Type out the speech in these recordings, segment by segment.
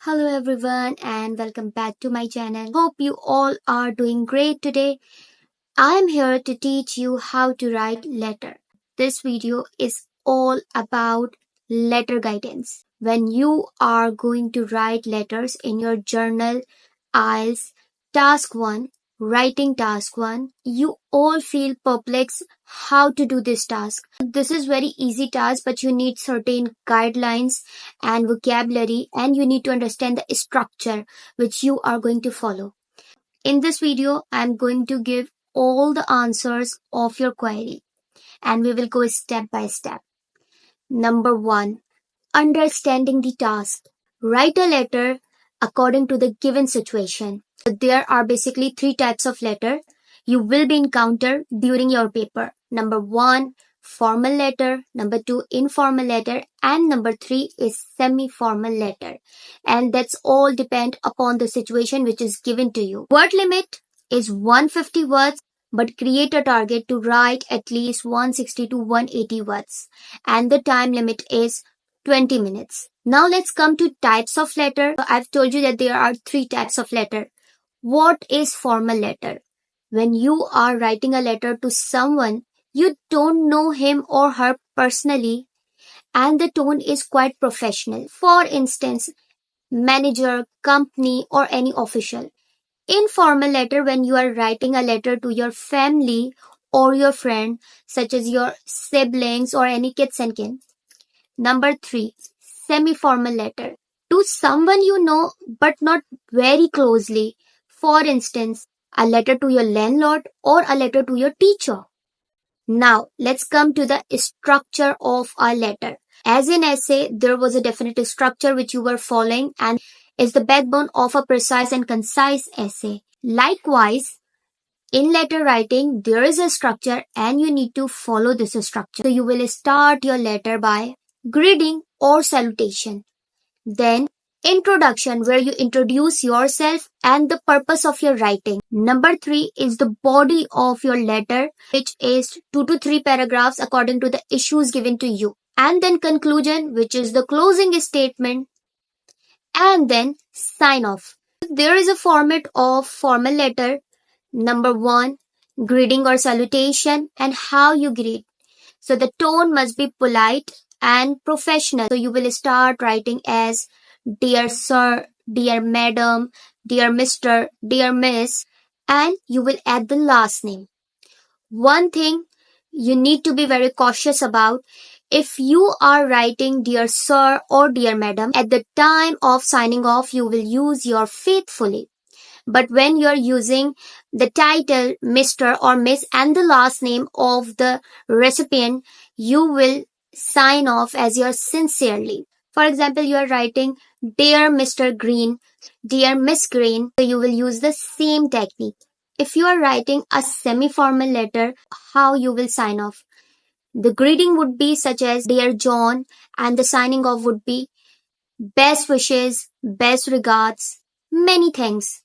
Hello everyone and welcome back to my channel. Hope you all are doing great today. I am here to teach you how to write letter. This video is all about letter guidance. When you are going to write letters in your journal, IELTS Task 1, Writing Task 1, you all feel perplexed how to do this task. This is very easy task, but you need certain guidelines and vocabulary, and you need to understand the structure which you are going to follow. In this video, I am going to give all the answers of your query and we will go step by step. Number 1. Understanding the task. Write a letter according to the given situation. There are basically 3 types of letter you will be encountered during your paper. Number 1, formal letter. Number 2, informal letter. And number 3 is semi-formal letter. And that's all depend upon the situation which is given to you. Word limit is 150 words, but create a target to write at least 160 to 180 words. And the time limit is 20 minutes. Now let's come to types of letter. I've told you that there are 3 types of letter. What is formal letter? When you are writing a letter to someone, you don't know him or her personally, and the tone is quite professional. For instance, manager, company, or any official. Informal letter, when you are writing a letter to your family or your friend, such as your siblings or any kids and kin. Number 3, semi-formal letter. To someone you know but not very closely. For instance, a letter to your landlord or a letter to your teacher. Now, let's come to the structure of a letter. As in essay, there was a definite structure which you were following and is the backbone of a precise and concise essay. Likewise, in letter writing, there is a structure and you need to follow this structure. So you will start your letter by greeting or salutation. Then introduction, where you introduce yourself and the purpose of your writing. Number 3 is the body of your letter, which is 2 to 3 paragraphs according to the issues given to you. And then conclusion, which is the closing statement. And then sign off. There is a format of formal letter. Number 1, greeting or salutation and how you greet. So the tone must be polite and professional. So you will start writing as Dear Sir, Dear Madam, Dear Mr., Dear Miss, and you will add the last name. One thing you need to be very cautious about, if you are writing Dear Sir or Dear Madam, at the time of signing off, you will use your faithfully. But when you're using the title Mr. or Miss and the last name of the recipient, you will sign off as your sincerely. For example, you are writing Dear Mr. Green, Dear Miss Green, so you will use the same technique. If you are writing a semi-formal letter, how you will sign off? The greeting would be such as Dear John, and the signing off would be best wishes, best regards, many thanks.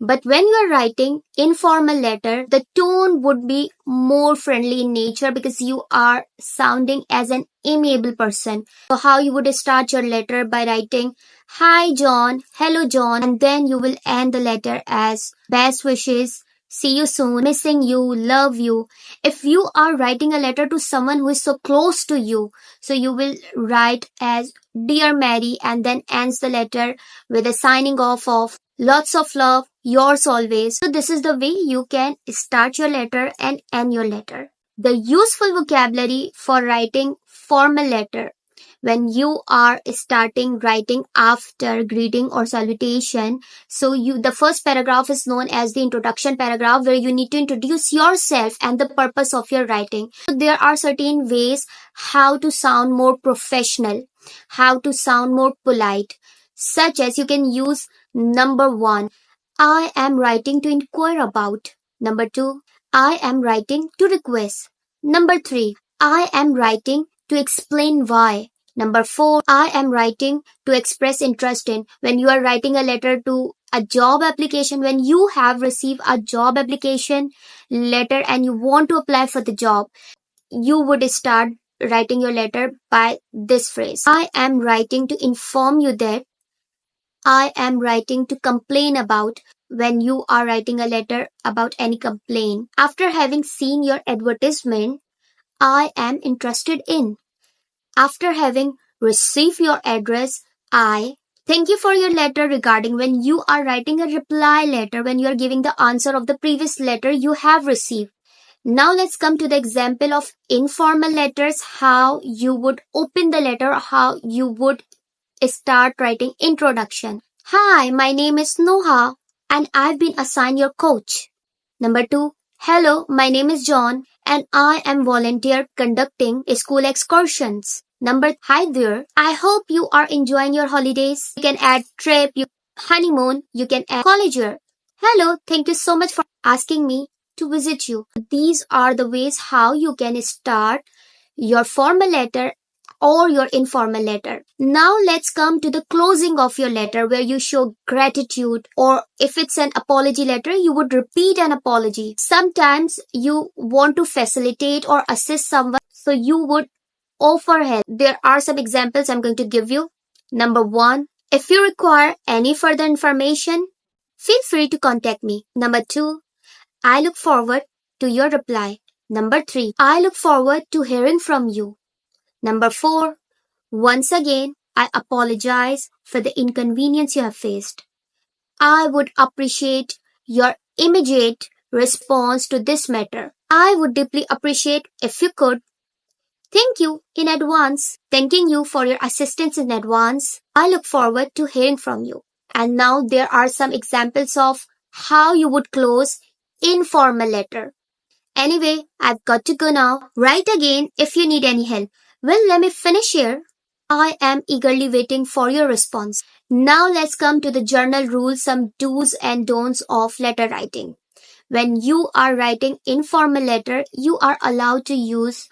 But when you are writing informal letter, the tone would be more friendly in nature because you are sounding as an amiable person. So how you would start your letter by writing, Hi John, hello John, and then you will end the letter as best wishes, see you soon, missing you, love you. If you are writing a letter to someone who is so close to you, so you will write as Dear Mary and then ends the letter with a signing off of lots of love, yours always. So this is the way you can start your letter and end your letter. The useful vocabulary for writing formal letter. When you are starting writing after greeting or salutation, so the first paragraph is known as the introduction paragraph, where you need to introduce yourself and the purpose of your writing. So there are certain ways how to sound more professional, how to sound more polite, such as you can use number 1, I am writing to inquire about. Number 2, I am writing to request. Number 3, I am writing to explain why. Number 4, I am writing to express interest in. When you are writing a letter to a job application, when you have received a job application letter and you want to apply for the job, you would start writing your letter by this phrase. I am writing to inform you that I am writing to complain about. When you are writing a letter about any complaint, after having seen your advertisement, I am interested in. After having received your address, I thank you for your letter regarding. When you are writing a reply letter, when you are giving the answer of the previous letter you have received. Now let's come to the example of informal letters, how you would open the letter, how you would start writing introduction. Hi, my name is Noha and I've been assigned your coach. Number 2. Hello, my name is John and I am volunteer conducting school excursions. Number Hi there. I hope you are enjoying your holidays. You can add trip, honeymoon, you can add college year. Hello, thank you so much for asking me to visit you. These are the ways how you can start your formal letter or your informal letter. Now let's come to the closing of your letter where you show gratitude, or if it's an apology letter, you would repeat an apology. Sometimes you want to facilitate or assist someone, so you would offer help. There are some examples I'm going to give you. Number 1, if you require any further information, feel free to contact me. Number 2, I look forward to your reply. Number 3, I look forward to hearing from you. Number 4, once again, I apologize for the inconvenience you have faced. I would appreciate your immediate response to this matter. I would deeply appreciate if you could. Thank you in advance. Thanking you for your assistance in advance. I look forward to hearing from you. And now there are some examples of how you would close informal letter. Anyway, I've got to go now. Write again if you need any help. Well, let me finish here. I am eagerly waiting for your response. Now let's come to the journal rules, some do's and don'ts of letter writing. When you are writing informal letter, you are allowed to use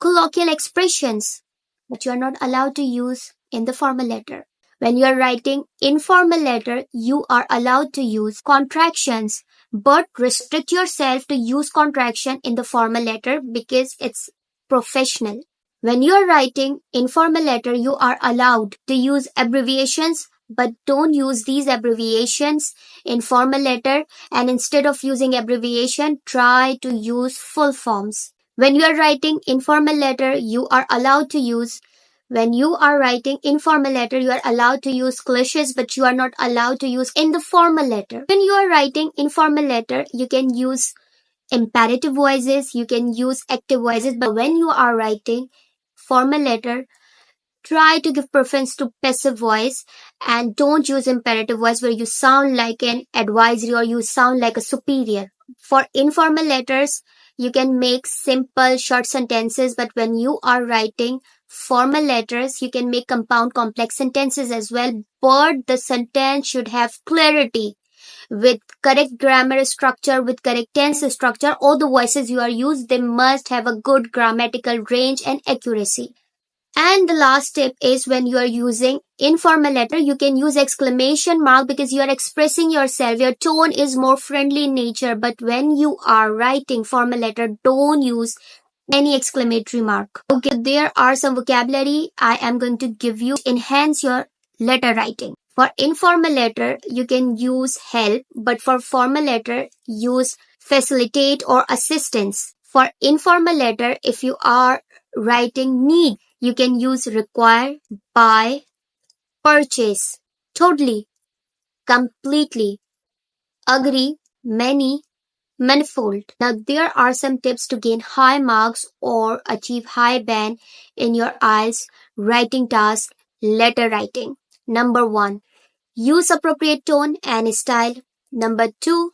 colloquial expressions, but you are not allowed to use in the formal letter. When you are writing informal letter, you are allowed to use contractions, but restrict yourself to use contraction in the formal letter because it's professional. When you are writing informal letter, you are allowed to use abbreviations, but don't use these abbreviations in formal letter, and instead of using abbreviation, try to use full forms. When you are writing informal letter, you are allowed to use cliches, but you are not allowed to use in the formal letter. When you are writing informal letter, you can use imperative voices, you can use active voices, but when you are writing formal letter, try to give preference to passive voice and don't use imperative voice where you sound like an advisory or you sound like a superior. For informal letters, you can make simple short sentences, but when you are writing formal letters, you can make compound complex sentences as well, but the sentence should have clarity with correct grammar structure, with correct tense structure. All the voices you are used, they must have a good grammatical range and accuracy. And the last tip is when you are using informal letter, you can use exclamation mark because you are expressing yourself. Your tone is more friendly in nature. But when you are writing formal letter, don't use any exclamatory mark. Okay, there are some vocabulary I am going to give you to enhance your letter writing. For informal letter, you can use help, but for formal letter, use facilitate or assistance. For informal letter, if you are writing need, you can use require, buy, purchase, totally, completely, agree, many, manifold. Now there are some tips to gain high marks or achieve high band in your IELTS writing task, letter writing. Number 1, use appropriate tone and style. Number 2,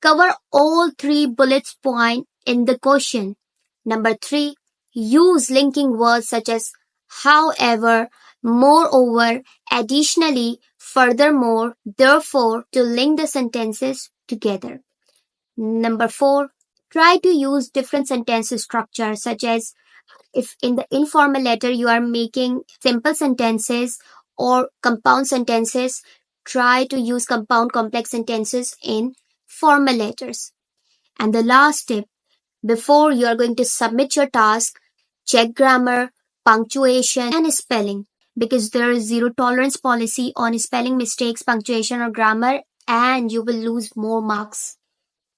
cover all 3 bullet points in the question. Number 3, use linking words such as however, moreover, additionally, furthermore, therefore to link the sentences together. Number 4, try to use different sentence structure such as if in the informal letter you are making simple sentences or compound sentences, try to use compound complex sentences in formal letters. And the last tip, before you are going to submit your task, check grammar, punctuation, and spelling. because there is zero tolerance policy on spelling mistakes, punctuation, or grammar, and you will lose more marks.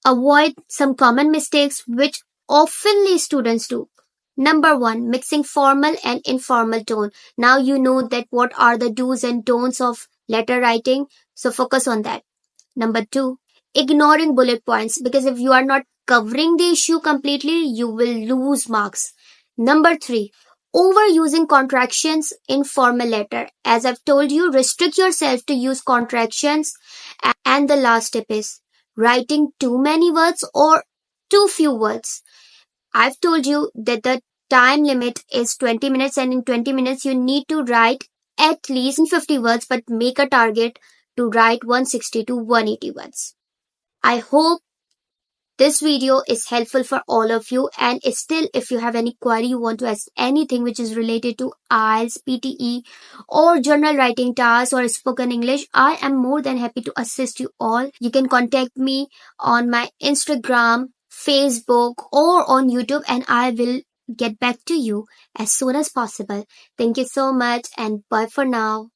Avoid some common mistakes which oftenly students do. Number one, mixing formal and informal tone. Now you know that what are the do's and don'ts of letter writing, so focus on that. Number two, ignoring bullet points, because if you are not covering the issue completely, you will lose marks. Number three, overusing contractions in formal letter. As I've told you, restrict yourself to use contractions. And the last tip is writing too many words or too few words. I've told you that the time limit is 20 minutes, and in 20 minutes you need to write at least 50 words, but make a target to write 160 to 180 words. I hope this video is helpful for all of you, and still if you have any query, you want to ask anything which is related to IELTS, PTE or general writing tasks or spoken English, I am more than happy to assist you all. You can contact me on my Instagram, Facebook or on YouTube, and I will get back to you as soon as possible. Thank you so much and bye for now.